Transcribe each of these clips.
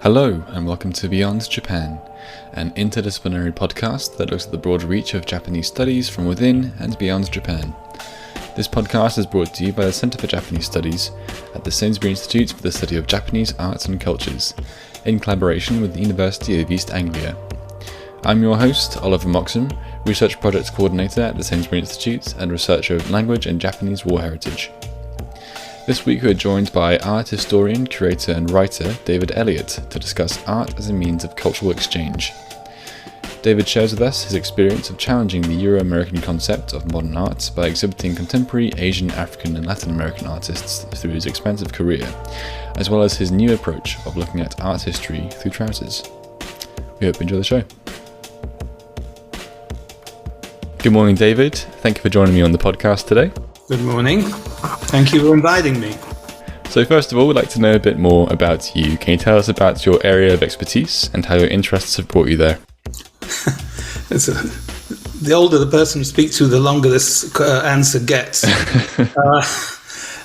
Hello and welcome to Beyond Japan, an interdisciplinary podcast that looks at the broad reach of Japanese studies from within and beyond Japan. This podcast is brought to you by the Centre for Japanese Studies at the Sainsbury Institute for the Study of Japanese Arts and Cultures, in collaboration with the University of East Anglia. I'm your host, Oliver Moxham, Research Projects Coordinator at the Sainsbury Institute and researcher of language and Japanese war heritage. This week we are joined by art historian, curator and writer David Elliott to discuss art as a means of cultural exchange. David shares with us his experience of challenging the Euro-American concept of modern art by exhibiting contemporary Asian, African and Latin American artists through his expansive career, as well as his new approach of looking at art history through trousers. We hope you enjoy the show. Good morning, David. Thank you for joining me on the podcast today. Good morning. Thank you for inviting me. So first of all, we'd like to know a bit more about you. Can you tell us about your area of expertise and how your interests have brought you there? The older the person you speak to, the longer this answer gets.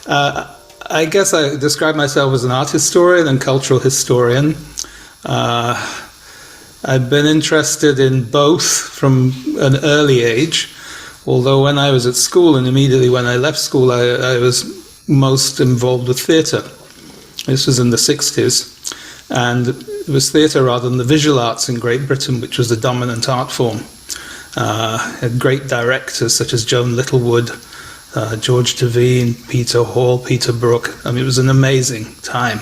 I guess I describe myself as an art historian and cultural historian. I've been interested in both from an early age. Although when I was at school and immediately when I left school, I was most involved with theatre. This was in the 60s. And it was theatre rather than the visual arts in Great Britain, which was the dominant art form. Had great directors such as Joan Littlewood, George Devine, Peter Hall, Peter Brook. I mean, it was an amazing time.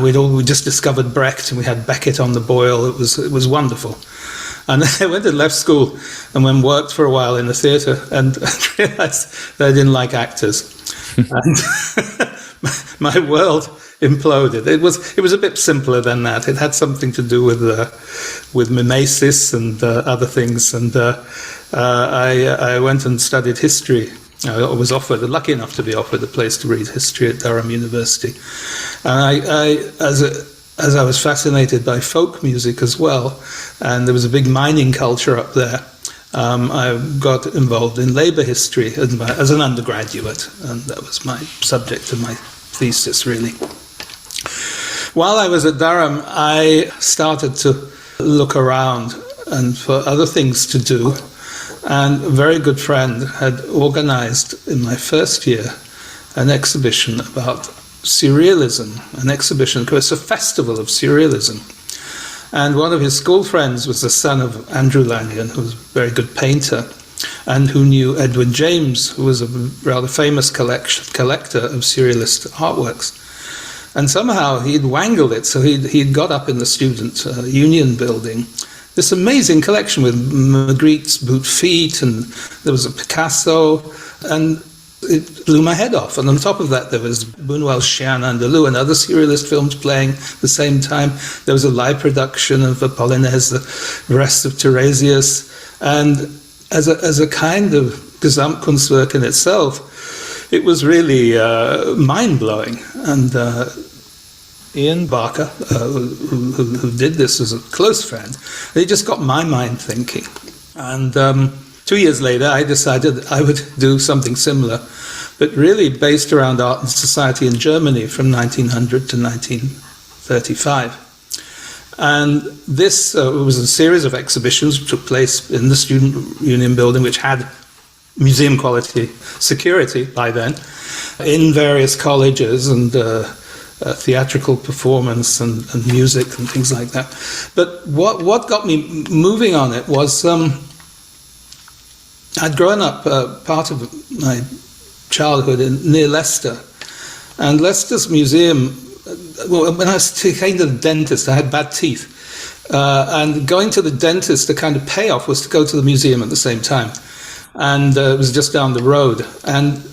We just discovered Brecht and we had Beckett on the boil. It was wonderful. And I went and left school and then worked for a while in the theatre and realised that I didn't like actors. And my world imploded. It was a bit simpler than that. It had something to do with mimesis and other things. And I went and studied history. I was lucky enough to be offered a place to read history at Durham University. And as I was fascinated by folk music as well, and there was a big mining culture up there, I got involved in labour history as an undergraduate, and that was my subject of my thesis, really. While I was at Durham, I started to look around and for other things to do, and a very good friend had organised in my first year an exhibition about Surrealism, an exhibition, it was a festival of Surrealism. And one of his school friends was the son of Andrew Lanyon, who was a very good painter, and who knew Edwin James, who was a rather famous collector of Surrealist artworks. And somehow he'd wangled it, so he'd got up in the student union building this amazing collection with Magritte's boot feet, and there was a Picasso, and it blew my head off. And on top of that, there was Buñuel's Chien Andalou and other Surrealist films playing at the same time. There was a live production of Apollinaire, the rest of Tiresias. And as a kind of Gesamtkunstwerk in itself, it was really mind-blowing. And Ian Barker, who did this, was a close friend. He just got my mind thinking. And 2 years later, I decided I would do something similar, but really based around art and society in Germany from 1900 to 1935. And this was a series of exhibitions which took place in the Student Union building, which had museum quality security by then, in various colleges and theatrical performance and music and things like that. But what got me moving on it was I'd grown up part of my childhood near Leicester, and Leicester's museum, when I came to the dentist, I had bad teeth, and going to the dentist, the kind of payoff was to go to the museum at the same time, and it was just down the road. And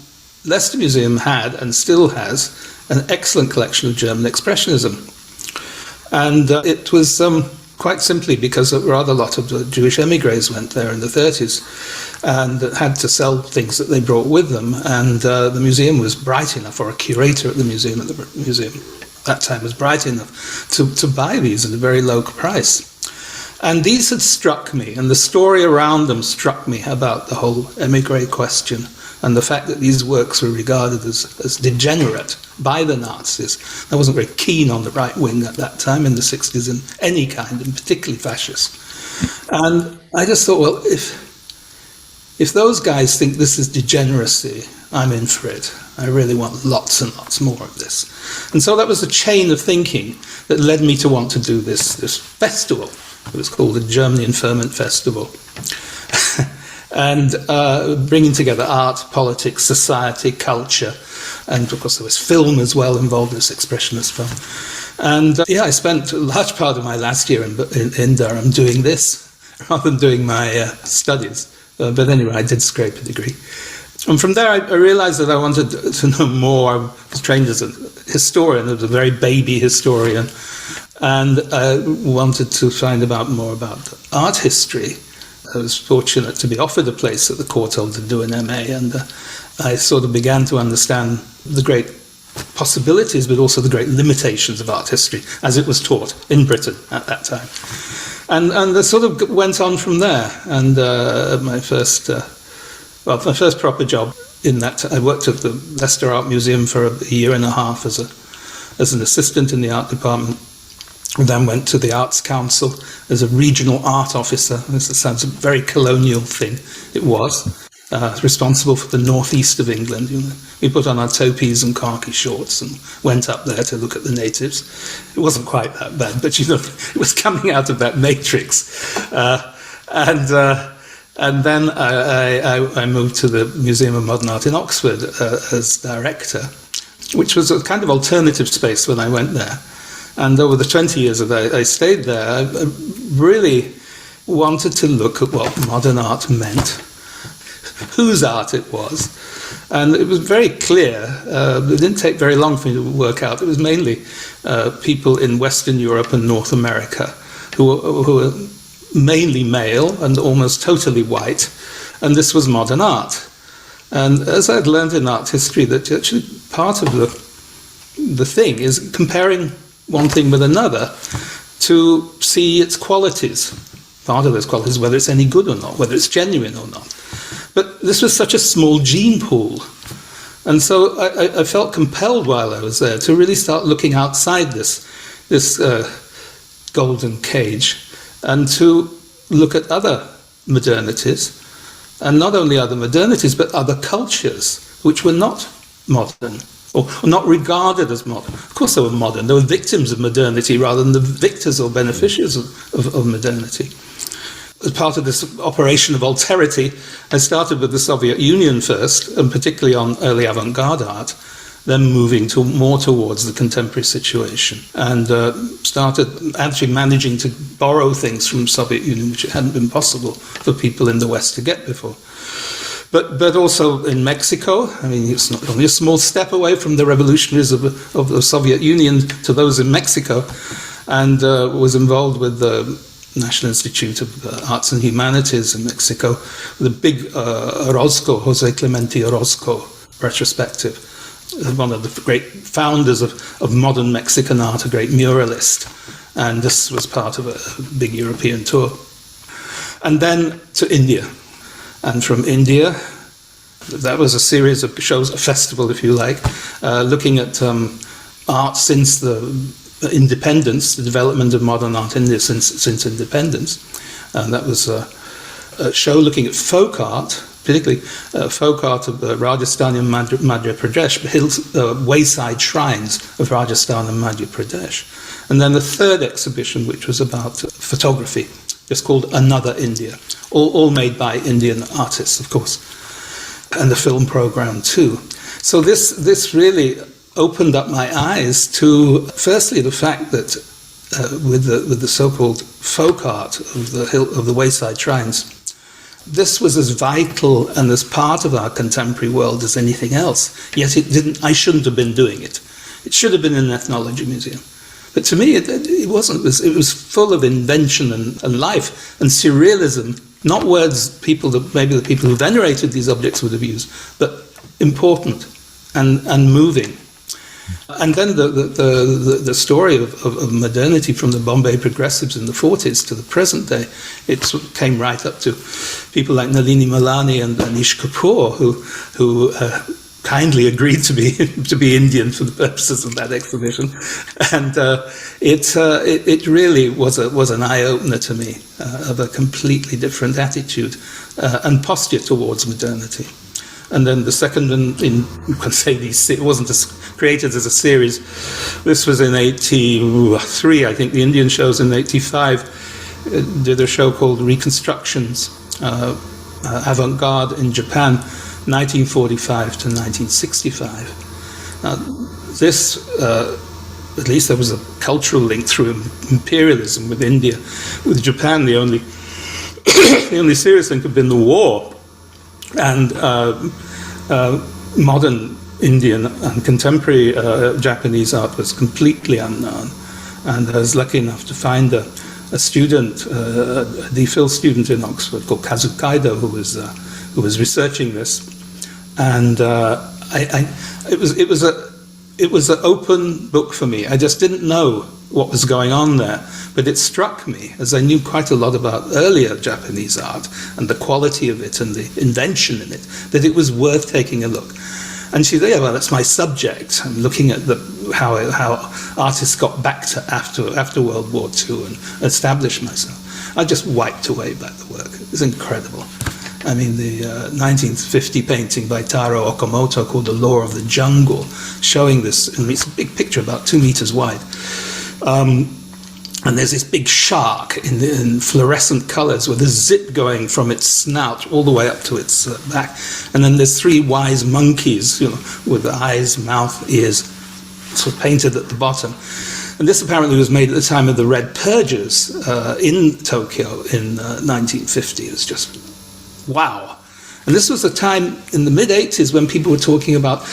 Leicester Museum had, and still has, an excellent collection of German Expressionism, and it was quite simply because a rather lot of the Jewish emigres went there in the 30s and had to sell things that they brought with them. And the museum was bright enough, or a curator at the museum at that time was bright enough to buy these at a very low price. And these had struck me, and the story around them struck me about the whole emigre question and the fact that these works were regarded as degenerate by the Nazis. I wasn't very keen on the right wing at that time in the 60s in any kind, and particularly fascist. And I just thought, well, if those guys think this is degeneracy, I'm in for it. I really want lots and lots more of this. And so that was the chain of thinking that led me to want to do this festival. It was called the German Infirmary Festival. And bringing together art, politics, society, culture, and of course there was film as well involved, this expressionist film. And I spent a large part of my last year in Durham doing this, rather than doing my studies. But anyway, I did scrape a degree. And from there, I realized that I wanted to know more. I was trained as a historian, as a very baby historian, and I wanted to find out more about art history. I was fortunate to be offered a place at the Courtauld to do an MA, and I sort of began to understand the great possibilities, but also the great limitations of art history, as it was taught in Britain at that time. And I sort of went on from there, and my first proper job in that, I worked at the Leicester Art Museum for a year and a half as an assistant in the art department. And then went to the Arts Council as a regional art officer. This sounds a very colonial thing. It was. Responsible for the northeast of England. We put on our topis and khaki shorts and went up there to look at the natives. It wasn't quite that bad, but it was coming out of that matrix. And then I moved to the Museum of Modern Art in Oxford as director, which was a kind of alternative space when I went there. And over the 20 years that I stayed there, I really wanted to look at what modern art meant, whose art it was. And it was very clear, it didn't take very long for me to work out, it was mainly people in Western Europe and North America who were mainly male and almost totally white, and this was modern art. And as I'd learned in art history, that actually part of the thing is comparing one thing with another to see its qualities. Part of those qualities, whether it's any good or not, whether it's genuine or not. But this was such a small gene pool. And so I felt compelled while I was there to really start looking outside this golden cage and to look at other modernities. And not only other modernities, but other cultures which were not modern, or not regarded as modern. Of course they were modern. They were victims of modernity rather than the victors or beneficiaries of modernity. As part of this operation of alterity, I started with the Soviet Union first, and particularly on early avant-garde art, then moving more towards the contemporary situation, and started actually managing to borrow things from Soviet Union, which it hadn't been possible for people in the West to get before. But also in Mexico, I mean, it's not only a small step away from the revolutionaries of the Soviet Union to those in Mexico, and was involved with the National Institute of Arts and Humanities in Mexico, with a big Jose Clemente Orozco retrospective, one of the great founders of modern Mexican art, a great muralist, and this was part of a big European tour. And then to India. And from India, that was a series of shows, a festival, if you like, looking at art since the independence, the development of modern art in India since independence. And that was a show looking at folk art, particularly folk art of Rajasthan and Madhya Pradesh, wayside shrines of Rajasthan and Madhya Pradesh. And then the third exhibition, which was about photography, just called Another India, all made by Indian artists, of course, and the film program too. So this really opened up my eyes to, firstly, the fact that with the so-called folk art of the wayside shrines, this was as vital and as part of our contemporary world as anything else. Yet I shouldn't have been doing it. It should have been in an ethnology museum. But to me, it wasn't. It was full of invention and life and surrealism, not words maybe the people who venerated these objects would have used, but important and moving. And then the story of modernity from the Bombay progressives in the 40s to the present day, it sort of came right up to people like Nalini Malani and Anish Kapoor, who kindly agreed to be Indian for the purposes of that exhibition, and it really was an eye opener to me of a completely different attitude and posture towards modernity. And then the second one, you can say it wasn't created as a series. This was in 83, I think. The Indian shows in 85 did a show called Reconstructions, Avantgarde in Japan, 1945 to 1965. Now, this, at least there was a cultural link through imperialism with India. With Japan, the only the only serious link had been the war. And modern Indian and contemporary Japanese art was completely unknown. And I was lucky enough to find a student, a DPhil student in Oxford called Kazu Kaido, who was researching this. And it was an open book for me. I just didn't know what was going on there. But it struck me, as I knew quite a lot about earlier Japanese art and the quality of it and the invention in it, that it was worth taking a look. And she said, yeah, well, that's my subject. I'm looking at how artists got back to after World War II and established myself. I just wiped away by the work. It was incredible. I mean, the 1950 painting by Taro Okamoto called The Law of the Jungle, showing this, and it's a big picture about 2 meters wide. And there's this big shark in fluorescent colors with a zip going from its snout all the way up to its back. And then there's 3 wise monkeys, with eyes, mouth, ears, sort of painted at the bottom. And this apparently was made at the time of the Red Purges in Tokyo in 1950. It was just, wow. And this was a time in the mid-80s when people were talking about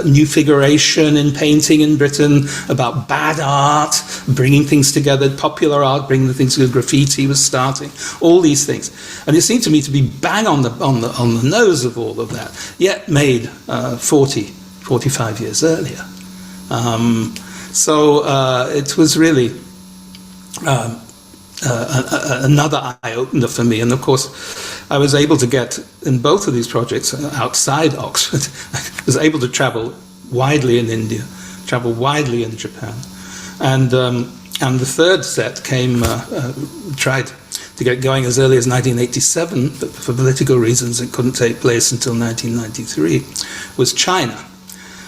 new figuration in painting in Britain, about bad art, bringing things together, popular art, bringing the things together, graffiti was starting, all these things. And it seemed to me to be bang on the nose of all of that, yet made 45 years earlier. So it was really another eye-opener for me. And of course, I was able to get, in both of these projects, outside Oxford. I was able to travel widely in India, travel widely in Japan. And the third set tried to get going as early as 1987, but for political reasons it couldn't take place until 1993, was China.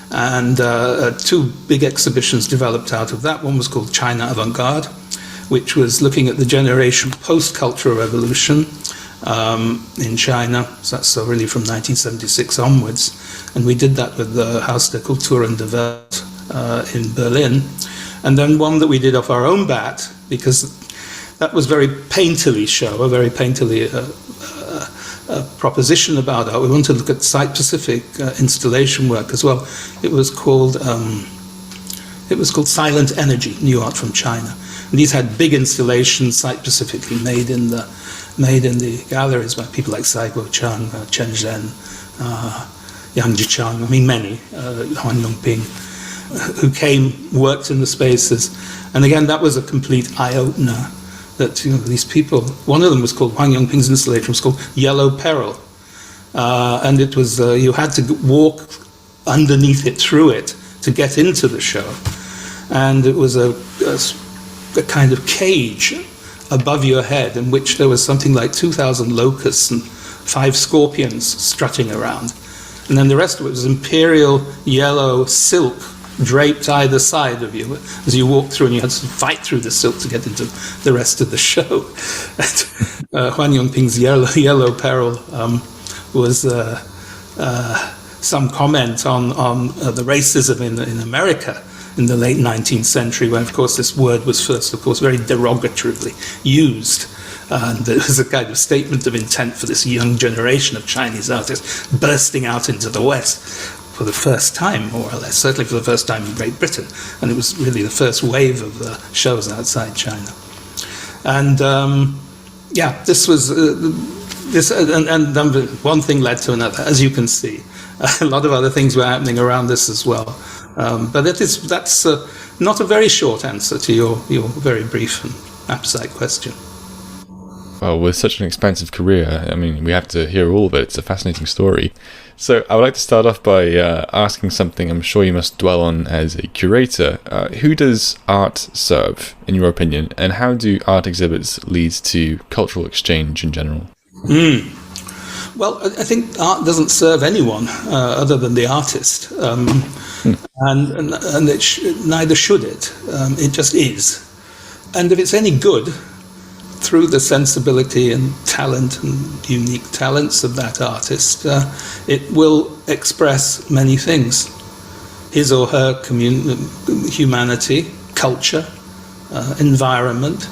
And 2 big exhibitions developed out of that. One was called China Avantgarde, which was looking at the generation post-Cultural Revolution in China. So that's really from 1976 onwards. And we did that with the Haus der Kultur und der Welt in Berlin. And then one that we did off our own bat, because that was very painterly show, a very painterly proposition about art. We wanted to look at site-specific installation work as well. It was called Silent Energy, New Art from China. And these had big installations, site-specifically made in the galleries by people like Saigo Chang, Chen Zhen, Yang Jichang, I mean many, Huang Yongping, who came, worked in the spaces. And again, that was a complete eye-opener that these people, one of them was called, Huang Yongping's installation was called Yellow Peril. And it was, you had to walk underneath it, through it, to get into the show. And it was a kind of cage above your head in which there was something like 2,000 locusts and 5 scorpions strutting around. And then the rest of it was imperial yellow silk draped either side of you as you walked through, and you had to fight through the silk to get into the rest of the show. Huang Yongping's Yellow Peril was some comment on the racism in America in the late 19th century, when, of course, this word was first, of course, very derogatorily used. And it was a kind of statement of intent for this young generation of Chinese artists bursting out into the West for the first time, more or less, certainly for the first time in Great Britain. And it was really the first wave of shows outside China. And, this was... and one thing led to another, as you can see. A lot of other things were happening around this as well. But that's not a very short answer to your very brief and apposite question. Well, with such an expansive career, I mean, we have to hear all of it. It's a fascinating story. So I would like to start off by asking something I'm sure you must dwell on as a curator. Who does art serve, in your opinion, and how do art exhibits lead to cultural exchange in general? Well, I think art doesn't serve anyone other than the artist, and neither should it. It just is. And if it's any good, through the sensibility and talent and unique talents of that artist, it will express many things. His or her humanity, culture, environment,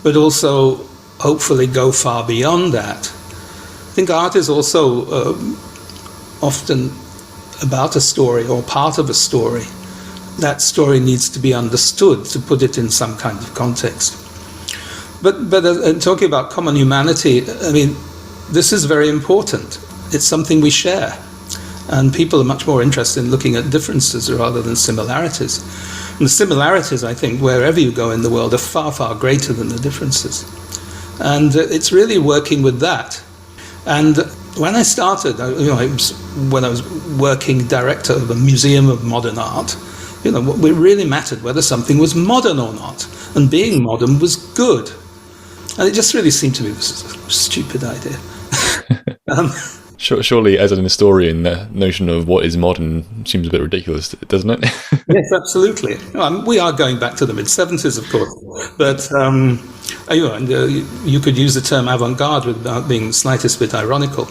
but also hopefully go far beyond that. I think art is also often about a story or part of a story. That story needs to be understood to put it in some kind of context. But talking about common humanity, I mean, this is very important. It's something we share. And people are much more interested in looking at differences rather than similarities. And the similarities, I think, wherever you go in the world, are far, far greater than the differences. And it's really working with that. And when I started, when I was working director of a museum of modern art, what really mattered whether something was modern or not. And being modern was good. And it just really seemed to me a stupid idea. Surely, as an historian, the notion of what is modern seems a bit ridiculous, doesn't it? Yes, absolutely. We are going back to the mid-70s, of course. But you could use the term avant-garde without being the slightest bit ironical.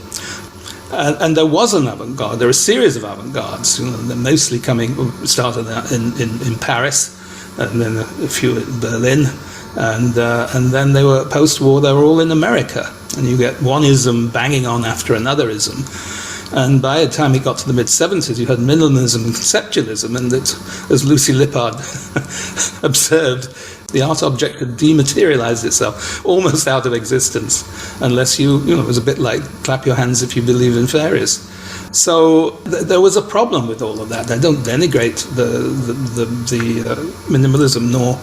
And there was an avant-garde. There are a series of avant-gardes. They're mostly started out in Paris, and then a few in Berlin. And then they were post-war. They were all in America, and you get one ism banging on after another ism. And by the time it got to the mid-70s, you had minimalism and conceptualism, and that, as Lucy Lippard observed, the art object had dematerialized itself almost out of existence, unless it was a bit like clap your hands if you believe in fairies. So there was a problem with all of that. I don't denigrate the minimalism nor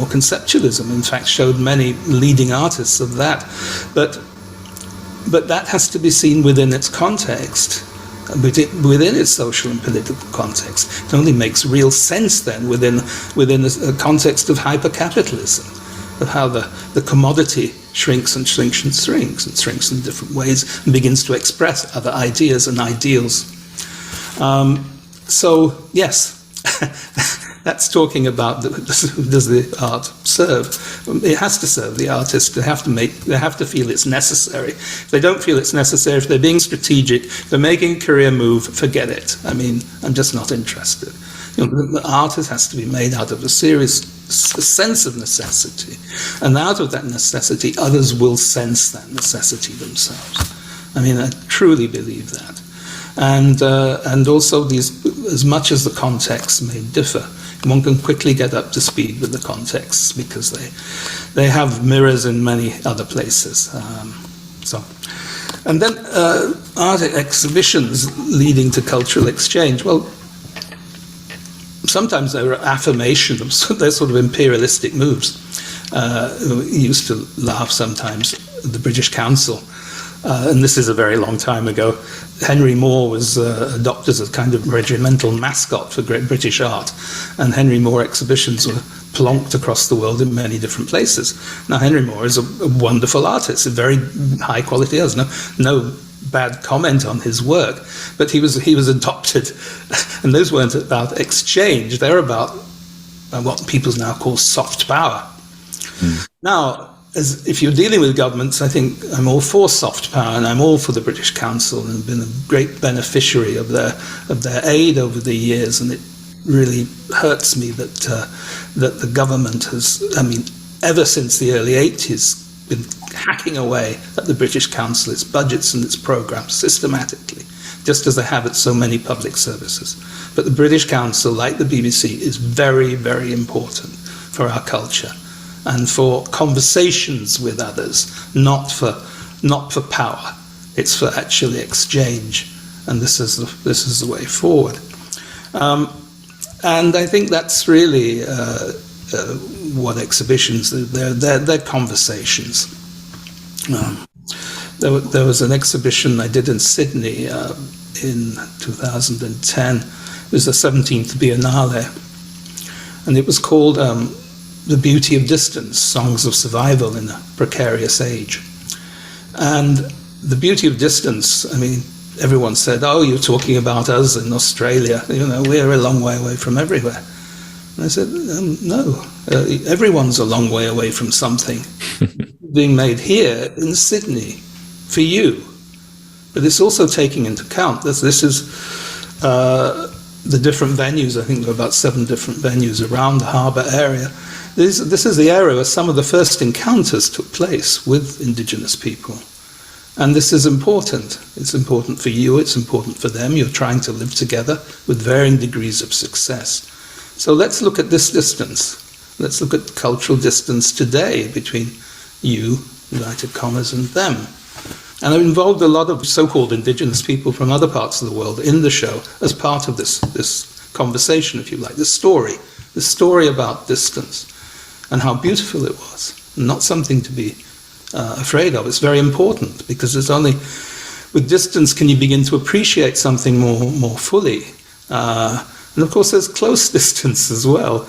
conceptualism. In fact, showed many leading artists of that. But that has to be seen within its context, within its social and political context. It only makes real sense then within a context of hypercapitalism, of how the commodity shrinks and shrinks and shrinks and shrinks in different ways and begins to express other ideas and ideals. So yes, that's talking about does the art serve? It has to serve the artist. They have to feel it's necessary. If they don't feel it's necessary, if they're being strategic, if they're making a career move, forget it. I mean, I'm just not interested. The art has to be made out of a sense of necessity, and out of that necessity, others will sense that necessity themselves. I mean, I truly believe that. And also as much as the contexts may differ, one can quickly get up to speed with the contexts because they have mirrors in many other places. And then art exhibitions leading to cultural exchange. Well, sometimes there are affirmations, they're sort of imperialistic moves. We used to laugh sometimes at the British Council, and this is a very long time ago. Henry Moore was adopted as a kind of regimental mascot for Great British art, and Henry Moore exhibitions were plonked across the world in many different places. Now, Henry Moore is a wonderful artist, a very high quality artist, no bad comment on his work, but he was adopted, and those weren't about exchange. They're about what people now call soft power. Now, if you're dealing with governments, I think I'm all for soft power, and I'm all for the British Council, and have been a great beneficiary of their aid over the years. And it really hurts me that the government has, ever since the early 80s, been hacking away at the British Council, its budgets and its programs systematically, just as they have at so many public services. But the British Council, like the BBC, is very, very important for our culture and for conversations with others, not for power. It's for actually exchange, and this is the way forward. And I think that's really what exhibitions, they're conversations. There was an exhibition I did in Sydney in 2010. It was the 17th Biennale, and it was called The Beauty of Distance, Songs of Survival in a Precarious Age. And the beauty of distance, I mean, everyone said, oh, you're talking about us in Australia, we're a long way away from everywhere. And I said, no, everyone's a long way away from something being made here in Sydney for you. But it's also taking into account this is the different venues. I think there are about 7 different venues around the harbour area. This is the area where some of the first encounters took place with Indigenous people. And this is important. It's important for you, it's important for them. You're trying to live together with varying degrees of success. So let's look at this distance. Let's look at cultural distance today between you, inverted commas, and them. And I've involved a lot of so-called Indigenous people from other parts of the world in the show as part of this conversation, if you like, this story about distance and how beautiful it was. Not something to be afraid of. It's very important, because it's only with distance can you begin to appreciate something more fully. And of course, there's close distance as well.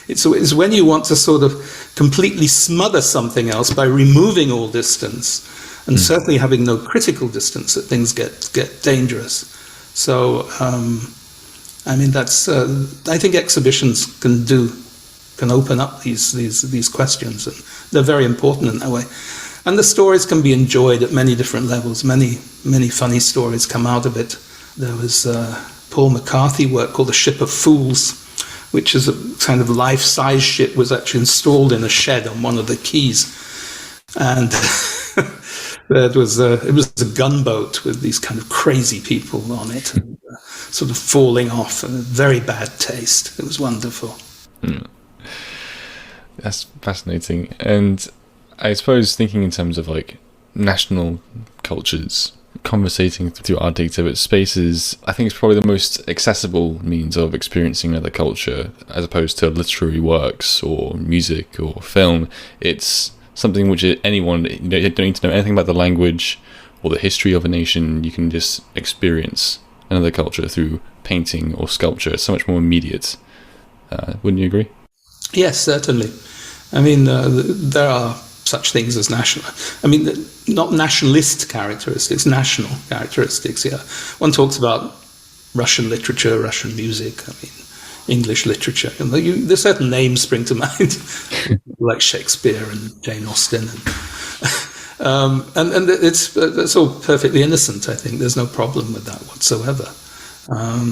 It's when you want to sort of completely smother something else by removing all distance, and certainly having no critical distance, that things get dangerous. So, I mean, that's I think exhibitions can open up these questions, and they're very important in that way. And the stories can be enjoyed at many different levels. Many funny stories come out of it. There was Paul McCarthy work called The Ship of Fools, which is a kind of life-size ship, was actually installed in a shed on one of the quays. And it was a gunboat with these kind of crazy people on it, and, sort of falling off, and very bad taste. It was wonderful. That's fascinating. And I suppose thinking in terms of like national cultures, conversating through art exhibit spaces, I think it's probably the most accessible means of experiencing another culture, as opposed to literary works or music or film. It's something which anyone, you don't need to know anything about the language or the history of a nation. You can just experience another culture through painting or sculpture. It's so much more immediate. Wouldn't you agree? Yes, certainly. I mean, there are such things as not nationalist characteristics, national characteristics, yeah. One talks about Russian literature, Russian music, I mean, English literature. There's certain names spring to mind, like Shakespeare and Jane Austen. And it's all perfectly innocent, I think. There's no problem with that whatsoever. I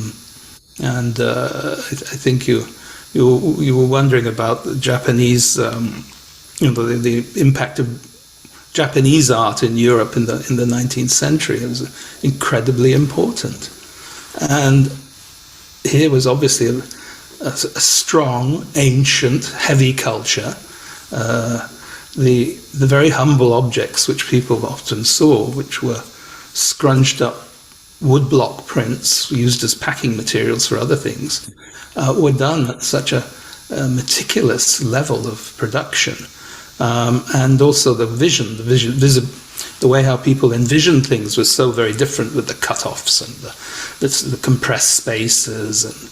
think you were wondering about the Japanese, the impact of Japanese art in Europe in the 19th century. It was incredibly important, and here was obviously a strong, ancient, heavy culture. The very humble objects which people often saw, which were scrunched up woodblock prints used as packing materials for other things, were done at such a meticulous level of production, and also the way how people envisioned things was so very different, with the cut-offs and the compressed spaces and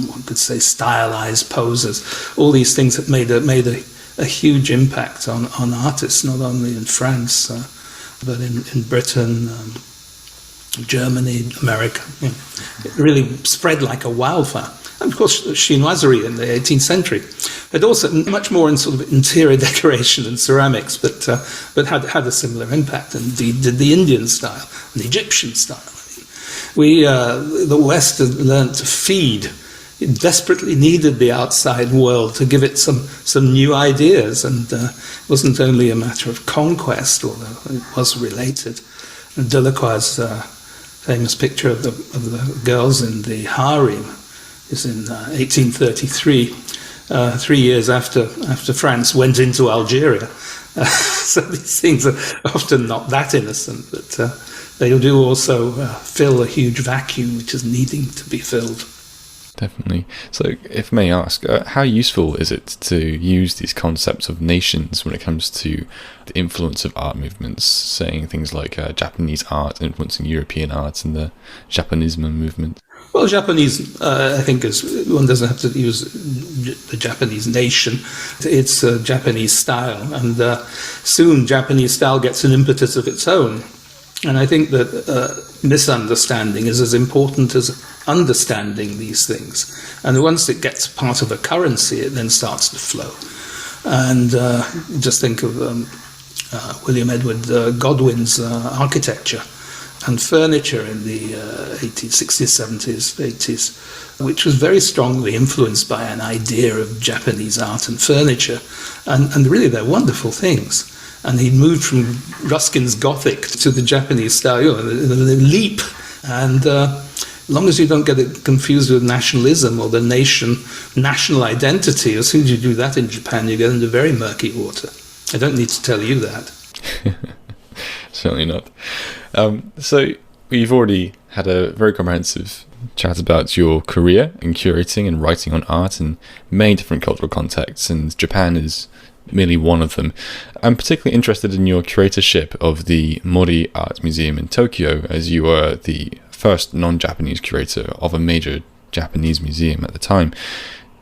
one could say stylized poses. All these things that made a huge impact on artists, not only in France but in Britain, Germany, America. It really spread like a wildfire. And of course, chinoiserie in the 18th century had also much more in sort of interior decoration and ceramics, but had a similar impact. And indeed, did the Indian style and the Egyptian style. The West had learned to feed. It desperately needed the outside world to give it some new ideas, and it wasn't only a matter of conquest, although it was related. And Delacroix's famous picture of the girls in the harem is in 1833, 3 years after France went into Algeria. So these things are often not that innocent, but they do also fill a huge vacuum which is needing to be filled. Definitely. So, if I may ask, how useful is it to use these concepts of nations when it comes to the influence of art movements, saying things like Japanese art influencing European art and the Japanismo movement? Well, Japanese, I think, one doesn't have to use the Japanese nation. It's a Japanese style, and soon Japanese style gets an impetus of its own. And I think that misunderstanding is as important as understanding these things. And once it gets part of a currency, it then starts to flow. And just think of William Edward Godwin's architecture and furniture in the 80s, 60s, 70s, 80s, which was very strongly influenced by an idea of Japanese art and furniture. And really, they're wonderful things. And he moved from Ruskin's Gothic to the Japanese style, in a leap. And as long as you don't get it confused with nationalism or the national identity, as soon as you do that in Japan, you get into very murky water. I don't need to tell you that. Certainly not. So we've already had a very comprehensive chat about your career in curating and writing on art in many different cultural contexts, and Japan is merely one of them. I'm particularly interested in your curatorship of the Mori Art Museum in Tokyo, as you were the first non-Japanese curator of a major Japanese museum at the time.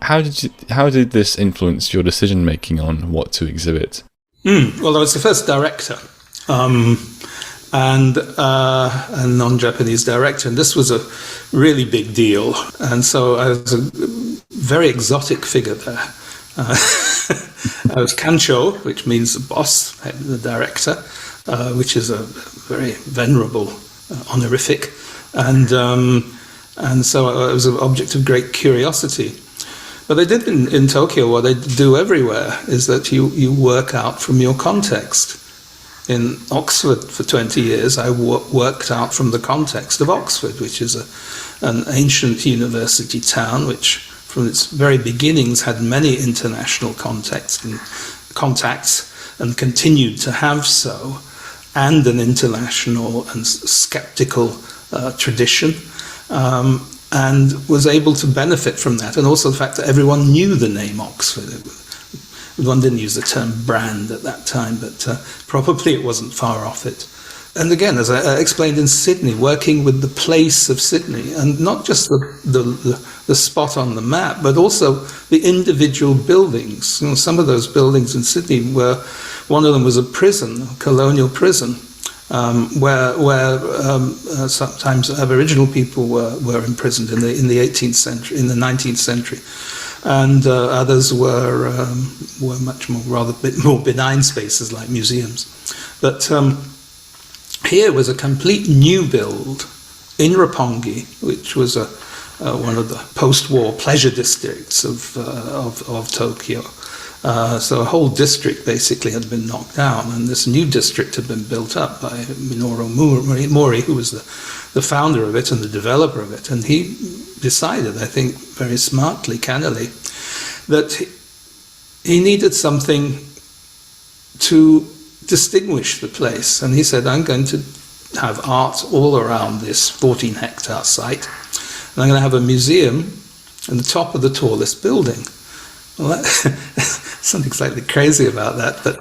How did this influence your decision-making on what to exhibit? Well, I was the first director. And a non-Japanese director, and this was a really big deal. And so I was a very exotic figure there. I was Kancho, which means the boss, the director, which is a very venerable honorific, and so I was an object of great curiosity. But they did in Tokyo what they do everywhere, is that you work out from your context. In Oxford for 20 years, I worked out from the context of Oxford, which is an ancient university town which, from its very beginnings, had many international contacts and continued to have so, and an international and skeptical tradition, and was able to benefit from that. And also the fact that everyone knew the name Oxford. One didn't use the term brand at that time, but probably it wasn't far off it. And again, as I explained in Sydney, working with the place of Sydney, and not just the spot on the map, but also the individual buildings. Some of those buildings in Sydney one of them was a prison, a colonial prison, where sometimes Aboriginal people were imprisoned in the 18th century, in the 19th century. And others were much more, bit more benign spaces like museums. But here was a complete new build in Roppongi, which was one of the post-war pleasure districts of Tokyo. So a whole district basically had been knocked down, and this new district had been built up by Minoru Mori, who was the founder of it and the developer of it. And he decided, I think very smartly, cannily, that he needed something to distinguish the place. And he said, I'm going to have art all around this 14-hectare site, and I'm going to have a museum on the top of the tallest building. Well, something slightly crazy about that, but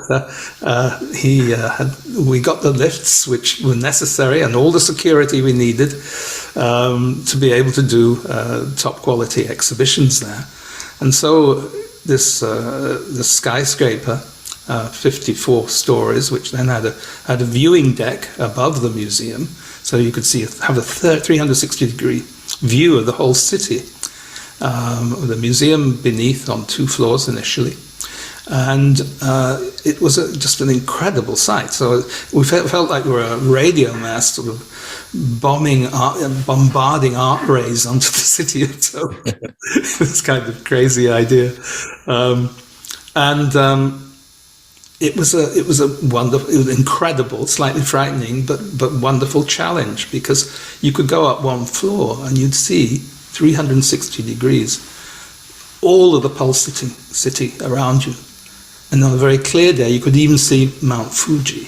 we got the lifts which were necessary and all the security we needed to be able to do top quality exhibitions there. And so this skyscraper, 54 stories, which then had a viewing deck above the museum, so you could have a 360-degree view of the whole city. The museum beneath on 2 floors initially, and it was just an incredible sight. So we felt like we were a radio mast sort of bombarding art rays onto the city of Tokyo. This kind of crazy idea, it was a wonderful, it was incredible, slightly frightening, but wonderful challenge, because you could go up 1 floor and you'd see 360 degrees, all of the pulsating city around you. And on a very clear day, you could even see Mount Fuji.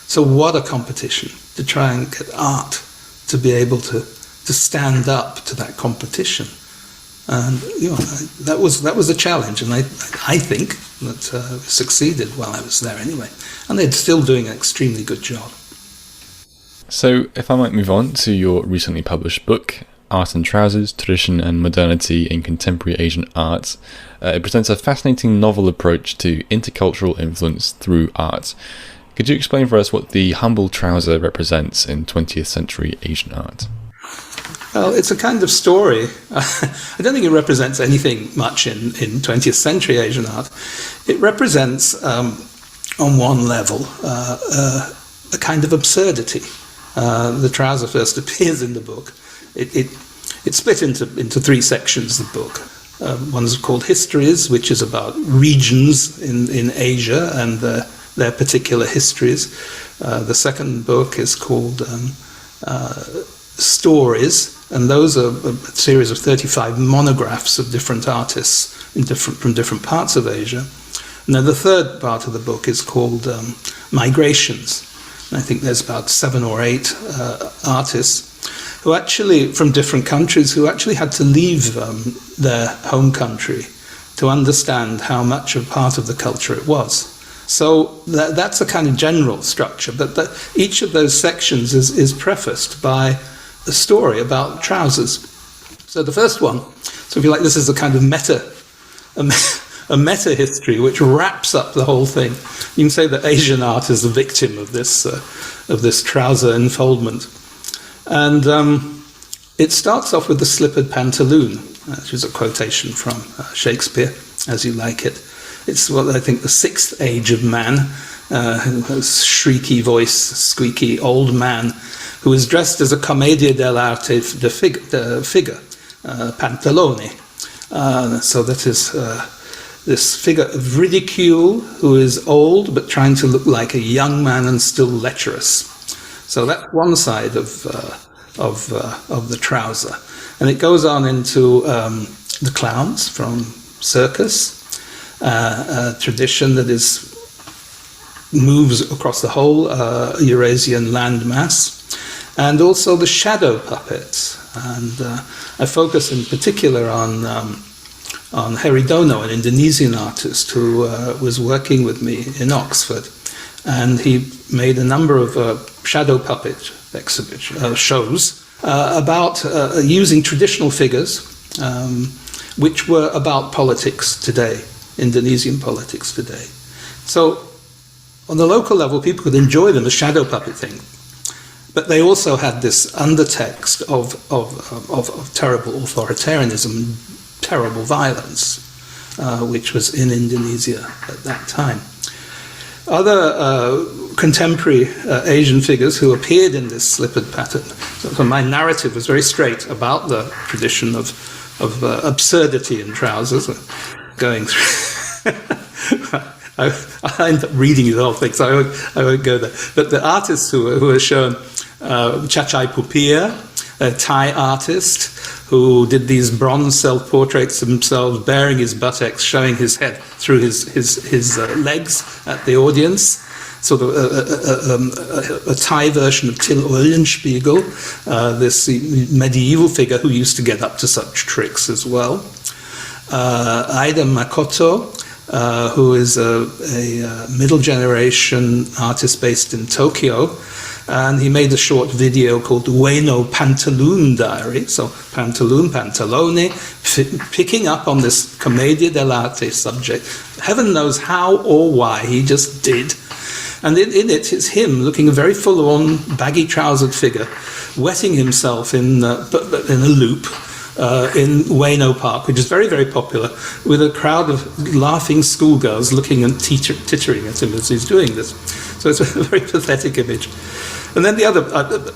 So what a competition to try and get art to be able to stand up to that competition. And that was a challenge, and I think that succeeded while I was there anyway. And they're still doing an extremely good job. So, if I might move on to your recently published book, Art and Trousers, Tradition and Modernity in Contemporary Asian Art, it presents a fascinating novel approach to intercultural influence through art. Could you explain for us what the humble trouser represents in 20th century Asian art? Well, it's a kind of story. I don't think it represents anything much in 20th century Asian art. It represents, on one level, a kind of absurdity. The trouser first appears in the book. It's split into three sections, the book. One's called Histories, which is about regions in Asia and their particular histories. The second book is called Stories, and those are a series of 35 monographs of different artists from different parts of Asia. And then the third part of the book is called Migrations. And I think there's about 7 or 8 artists who actually, from different countries, who actually had to leave their home country to understand how much a part of the culture it was. So that's a kind of general structure, but each of those sections is prefaced by a story about trousers. So the first one, so if you like, this is a kind of a meta history which wraps up the whole thing. You can say that Asian art is the victim of this trouser enfoldment. And it starts off with the slippered pantaloon, which is a quotation from Shakespeare, As You Like It. It's what I think the 6th age of man, who has shrieky voice, squeaky old man, who is dressed as a commedia dell'arte figure, Pantalone. So that is this figure of ridicule who is old but trying to look like a young man and still lecherous. So that's one side of the trouser, and it goes on into the clowns from circus, a tradition that moves across the whole Eurasian landmass, and also the shadow puppets. And I focus in particular on Heridono, an Indonesian artist who was working with me in Oxford, and he made a number of shadow puppet shows about using traditional figures which were about politics today, Indonesian politics today. So on the local level, people could enjoy them as shadow puppet thing, but they also had this undertext of terrible authoritarianism, terrible violence, which was in Indonesia at that time. Other contemporary Asian figures who appeared in this slippered pattern. So my narrative was very straight about the tradition of absurdity in trousers. Going through, I end up reading the whole thing, so I won't go there. But the artists who are shown, Chachai Pupia, a Thai artist who did these bronze self-portraits of himself, bearing his buttocks, showing his head through his legs at the audience. Sort of a Thai version of Till Eulenspiegel, this medieval figure who used to get up to such tricks as well. Ida Makoto, who is a middle generation artist based in Tokyo, and he made a short video called Ueno Pantaloon Diary, so pantaloon, pantalone, picking up on this commedia dell'arte subject. Heaven knows how or why, he just did. And in it, it's him looking a very full-on, baggy-trousered figure, wetting himself in a loop in Ueno Park, which is very, very popular, with a crowd of laughing schoolgirls looking and tittering at him as he's doing this. So it's a very pathetic image. And then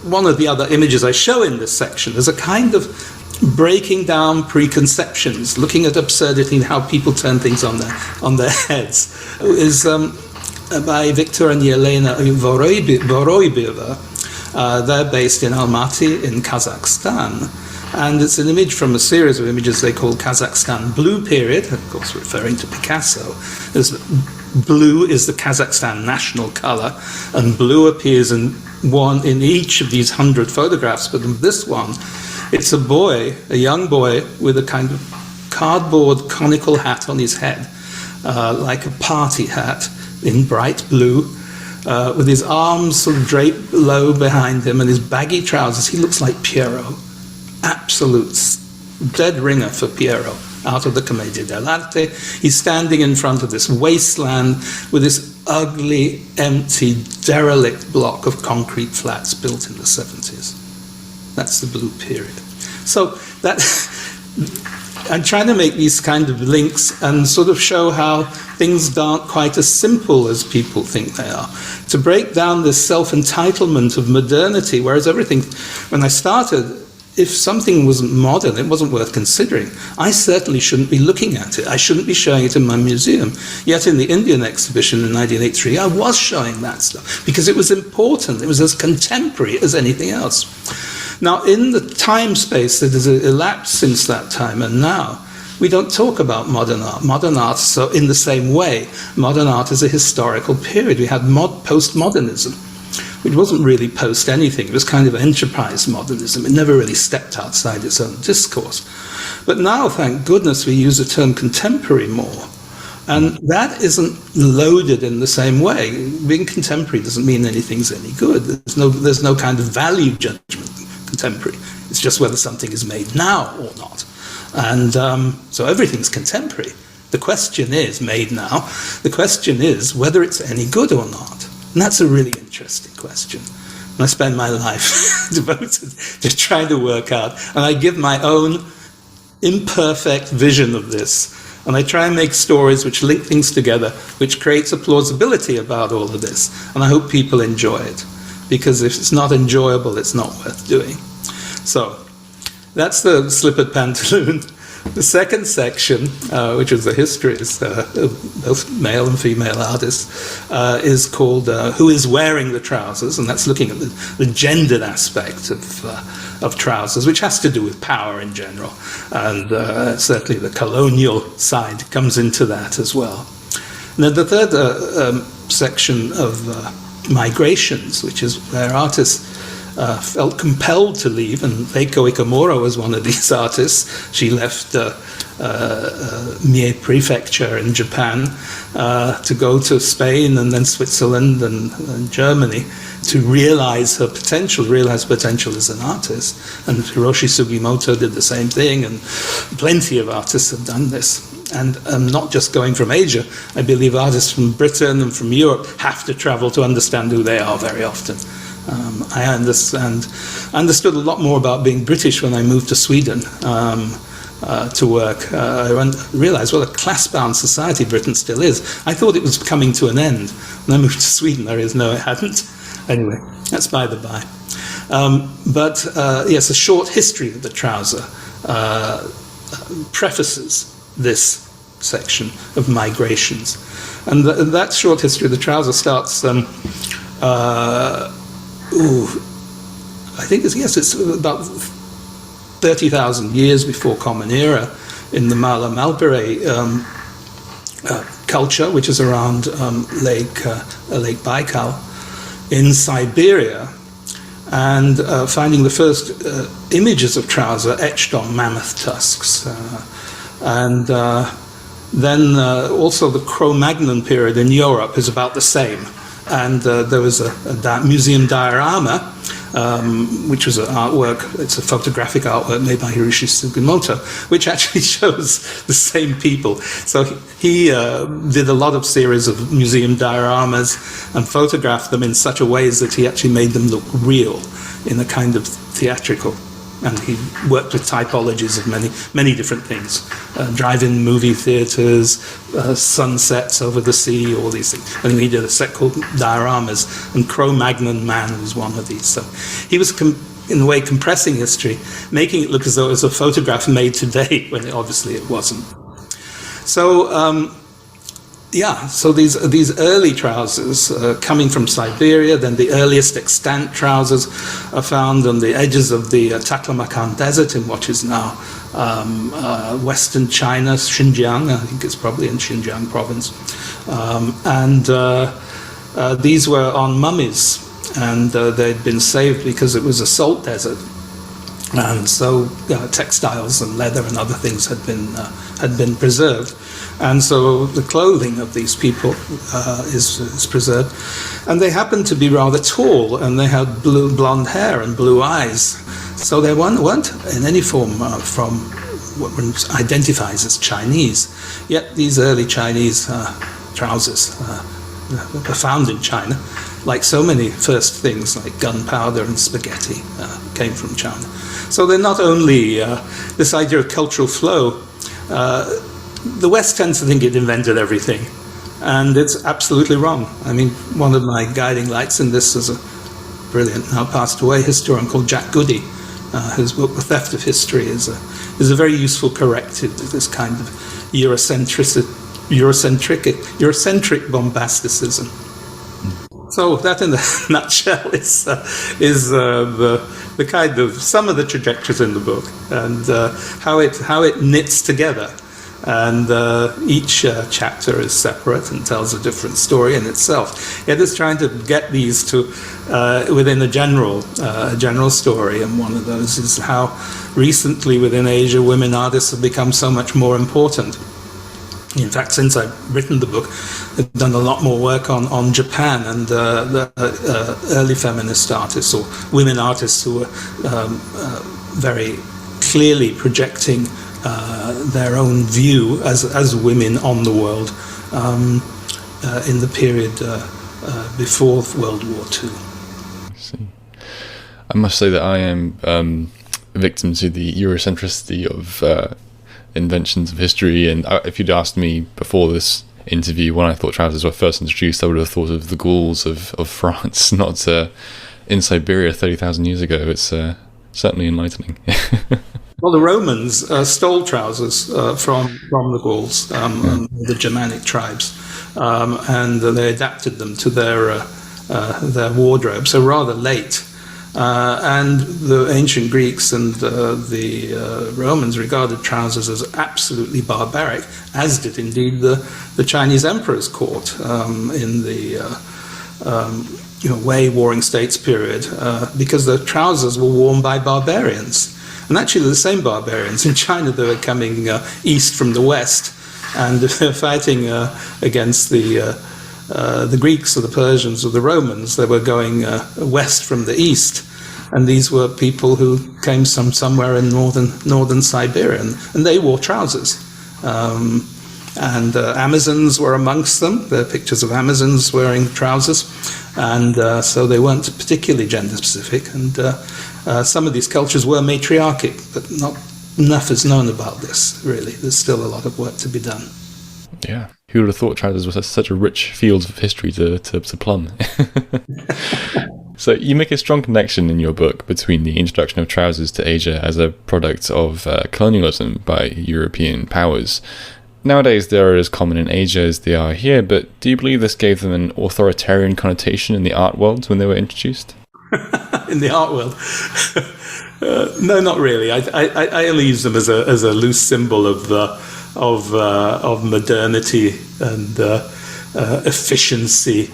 one of the other images I show in this section is a kind of breaking down preconceptions, looking at absurdity and how people turn things on their heads, is by Victor and Yelena Voroibeva. They're based in Almaty in Kazakhstan. And it's an image from a series of images they call Kazakhstan Blue Period, of course referring to Picasso. Blue is the Kazakhstan national color, and blue appears in each of these 100 photographs. But in this one, it's a young boy with a kind of cardboard conical hat on his head, like a party hat in bright blue, with his arms sort of draped low behind him and his baggy trousers. He looks like Pierrot. Absolute dead ringer for Pierrot out of the Commedia dell'arte. He's standing in front of this wasteland with this ugly, empty, derelict block of concrete flats built in the 70s. That's the blue period. So that I'm trying to make these kind of links and sort of show how things aren't quite as simple as people think they are. To break down this self-entitlement of modernity, whereas everything, when I started, if something wasn't modern, it wasn't worth considering. I certainly shouldn't be looking at it. I shouldn't be showing it in my museum. Yet in the Indian exhibition in 1983, I was showing that stuff because it was important. It was as contemporary as anything else. Now, in the time space that has elapsed since that time and now, we don't talk about modern art. Modern art, so in the same way, modern art is a historical period. We had postmodernism, which wasn't really post anything. It was kind of enterprise modernism. It never really stepped outside its own discourse. But now, thank goodness, we use the term contemporary more. And that isn't loaded in the same way. Being contemporary doesn't mean anything's any good. There's no kind of value judgment contemporary. It's just whether something is made now or not. And so everything's contemporary. The question is, made now, the question is whether it's any good or not. And that's a really interesting question. And I spend my life devoted to trying to work out, and I give my own imperfect vision of this. And I try and make stories which link things together, which creates a plausibility about all of this. And I hope people enjoy it. Because if it's not enjoyable, it's not worth doing. So that's the slippered pantaloon. The second section, which is the histories of both male and female artists, is called Who is Wearing the Trousers? And that's looking at the gendered aspect of trousers, which has to do with power in general. And certainly the colonial side comes into that as well. And then the third section of migrations, which is where artists felt compelled to leave, and Reiko Ikamura was one of these artists. She left Mie Prefecture in Japan to go to Spain and then Switzerland and Germany to realize her potential as an artist. And Hiroshi Sugimoto did the same thing, and plenty of artists have done this. And not just going from Asia. I believe artists from Britain and from Europe have to travel to understand who they are very often. I understood a lot more about being British when I moved to Sweden to work. I realized what a class-bound society Britain still is. I thought it was coming to an end. When I moved to Sweden, I realized, no, it hadn't. Anyway, that's by the by. Yes, a short history of the trouser prefaces this section of migrations. And that short history of the trouser starts, I think it's about 30,000 years before Common Era in the Mala Malbere culture, which is around Lake Baikal in Siberia, and finding the first images of trouser etched on mammoth tusks. Then also the Cro-Magnon period in Europe is about the same. And there was a museum diorama, which was an artwork, it's a photographic artwork made by Hiroshi Sugimoto, which actually shows the same people. So he did a lot of series of museum dioramas and photographed them in such a ways that he actually made them look real in a kind of theatrical. And he worked with typologies of many different things. Drive-in movie theaters, sunsets over the sea, all these things. And he did a set called Dioramas, and Cro-Magnon Man was one of these. So he was, in a way, compressing history, making it look as though it was a photograph made today, when obviously it wasn't. So, so these early trousers coming from Siberia, then the earliest extant trousers are found on the edges of the Taklamakan Desert in what is now western China, Xinjiang. I think it's probably in Xinjiang province. These were on mummies, and they'd been saved because it was a salt desert. And so textiles and leather and other things had been preserved, and so the clothing of these people is preserved. And they happened to be rather tall, and they had blonde hair and blue eyes, so they weren't in any form from what one identifies as Chinese. Yet these early Chinese trousers were found in China, like so many first things like gunpowder and spaghetti came from China. So they're not only this idea of cultural flow. The West tends to think it invented everything, and it's absolutely wrong. I mean, one of my guiding lights in this is a brilliant, now passed away historian called Jack Goody, whose book The Theft of History is a very useful corrective to this kind of Eurocentric bombasticism. So that, in a nutshell, is the kind of some of the trajectories in the book, and how it knits together. And each chapter is separate and tells a different story in itself. Yet it's trying to get these to within a general story. And one of those is how recently within Asia, women artists have become so much more important. In fact, since I've written the book, I've done a lot more work on Japan and the early feminist artists, or women artists who were very clearly projecting their own view as women on the world in the period before World War II. I see. I must say that I am a victim to the Eurocentricity of inventions of history, and if you'd asked me before this interview when I thought trousers were first introduced, I would have thought of the Gauls of France, not in Siberia 30,000 years ago. It's certainly enlightening. Well, the Romans stole trousers from the Gauls, the Germanic tribes, and they adapted them to their wardrobe, so rather late. And the ancient Greeks and the Romans regarded trousers as absolutely barbaric, as did indeed the Chinese emperor's court in the Wei Warring States period, because the trousers were worn by barbarians. And actually the same barbarians in China that were coming east from the west, and they're fighting against the Greeks or the Persians or the Romans. They were going west from the east, and these were people who came from somewhere in northern Siberia, and they wore trousers. And Amazons were amongst them. There are pictures of Amazons wearing trousers, and so they weren't particularly gender specific. And some of these cultures were matriarchic, but not enough is known about this, really. There's still a lot of work to be done. Yeah. Who would have thought trousers was such a rich field of history to plumb? So you make a strong connection in your book between the introduction of trousers to Asia as a product of colonialism by European powers. Nowadays, they are as common in Asia as they are here, but do you believe this gave them an authoritarian connotation in the art world when they were introduced? In the art world? No, not really. I only use them as a loose symbol of modernity and efficiency,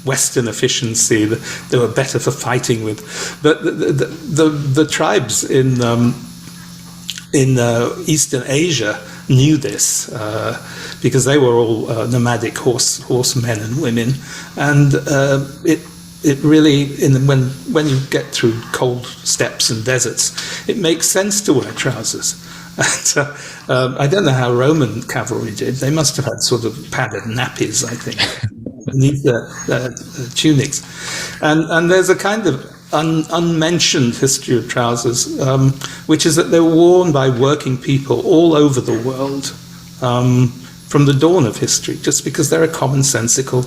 Western efficiency. They were better for fighting with. But the tribes in Eastern Asia knew this because they were all nomadic horsemen and women, and it really, when you get through cold steppes and deserts, it makes sense to wear trousers. And, I don't know how Roman cavalry did. They must have had sort of padded nappies, I think, beneath their tunics. And there's a kind of unmentioned history of trousers, which is that they were worn by working people all over the world from the dawn of history, just because they're a commonsensical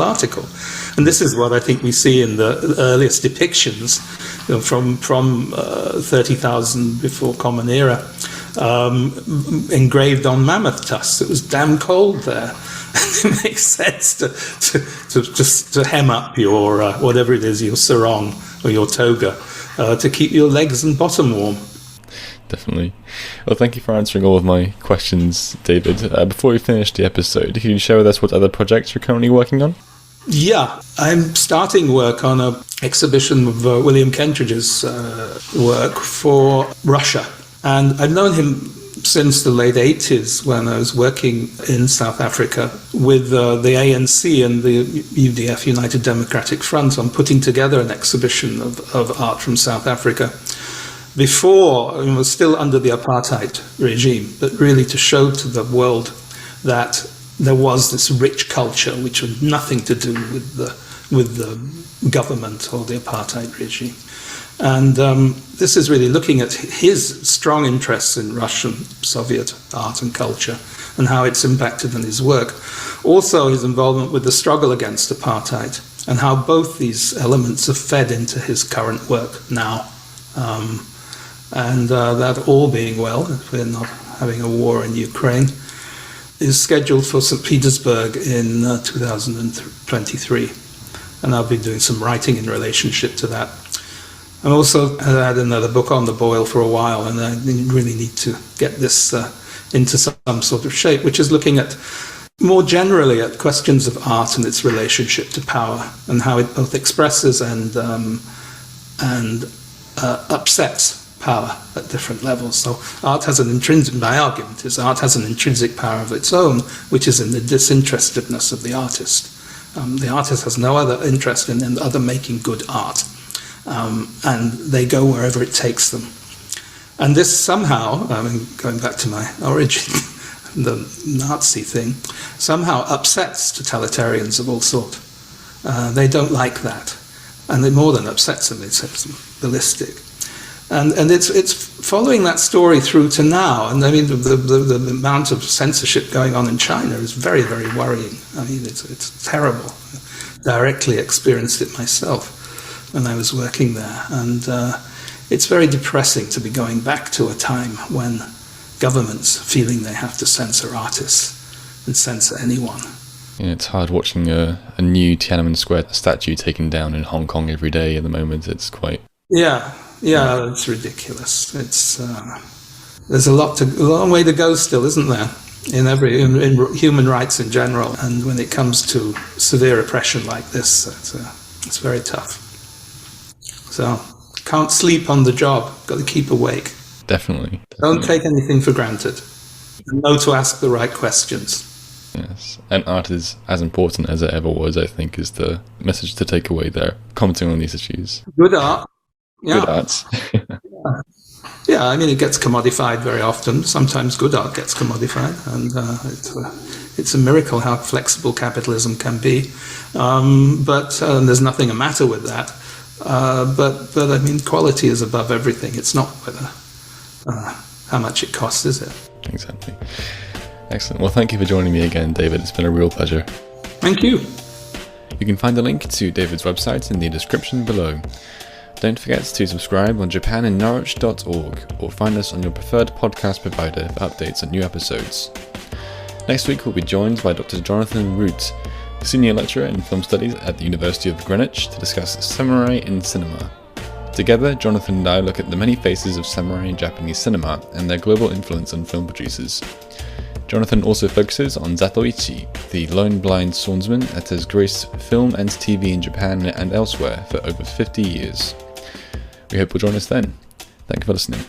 article. And this is what I think we see in the earliest depictions, from 30,000 before Common Era, engraved on mammoth tusks. It was damn cold there. It makes sense to hem up your whatever it is, your sarong or your toga, to keep your legs and bottom warm. Definitely. Well, thank you for answering all of my questions, David. Before we finish the episode, can you share with us what other projects you're currently working on? Yeah, I'm starting work on an exhibition of William Kentridge's work for Russia. And I've known him since the late 80s when I was working in South Africa with the ANC and the UDF, United Democratic Front, on putting together an exhibition of art from South Africa. Before, it was still under the apartheid regime, but really to show to the world that there was this rich culture which had nothing to do with the government or the apartheid regime. And this is really looking at his strong interests in Russian, Soviet art and culture and how it's impacted on his work. Also his involvement with the struggle against apartheid and how both these elements have fed into his current work now. And that all being well, if we're not having a war in Ukraine, is scheduled for St. Petersburg in 2023. And I'll be doing some writing in relationship to that. I also had another book on the boil for a while, and I really need to get this into some sort of shape, which is looking at more generally at questions of art and its relationship to power and how it both expresses and upsets power at different levels. So art has an intrinsic, my argument is art has an intrinsic power of its own, which is in the disinterestedness of the artist. The artist has no other interest in other making good art. And they go wherever it takes them. And this somehow, going back to my origin, the Nazi thing, somehow upsets totalitarians of all sorts. They don't like that. And it more than upsets them, it's ballistic. And it's following that story through to now. And I mean, the amount of censorship going on in China is very, very worrying. I mean, it's terrible. Directly experienced it myself when I was working there. And it's very depressing to be going back to a time when governments feeling they have to censor artists and censor anyone. Yeah, it's hard watching a new Tiananmen Square statue taken down in Hong Kong every day at the moment. It's quite... Yeah, it's ridiculous. It's there's a long way to go still, isn't there? In human rights in general, and when it comes to severe oppression like this, it's very tough. So can't sleep on the job. Got to keep awake. Definitely. Don't take anything for granted. Know to ask the right questions. Yes, and art is as important as it ever was, I think, is the message to take away there, commenting on these issues. Good art. Yeah. Good art. Yeah, I mean, it gets commodified very often. Sometimes good art gets commodified, and it's a miracle how flexible capitalism can be. But there's nothing the matter with that. But I mean, quality is above everything. It's not whether how much it costs, is it? Exactly. Excellent. Well, thank you for joining me again, David. It's been a real pleasure. Thank you. You can find a link to David's website in the description below. Don't forget to subscribe on japaninnorwich.org or find us on your preferred podcast provider for updates on new episodes. Next week we'll be joined by Dr. Jonathan Root, Senior Lecturer in Film Studies at the University of Greenwich, to discuss samurai in cinema. Together, Jonathan and I look at the many faces of samurai in Japanese cinema and their global influence on film producers. Jonathan also focuses on Zatoichi, the lone blind swordsman that has graced film and TV in Japan and elsewhere for over 50 years. We hope you'll join us then. Thank you for listening.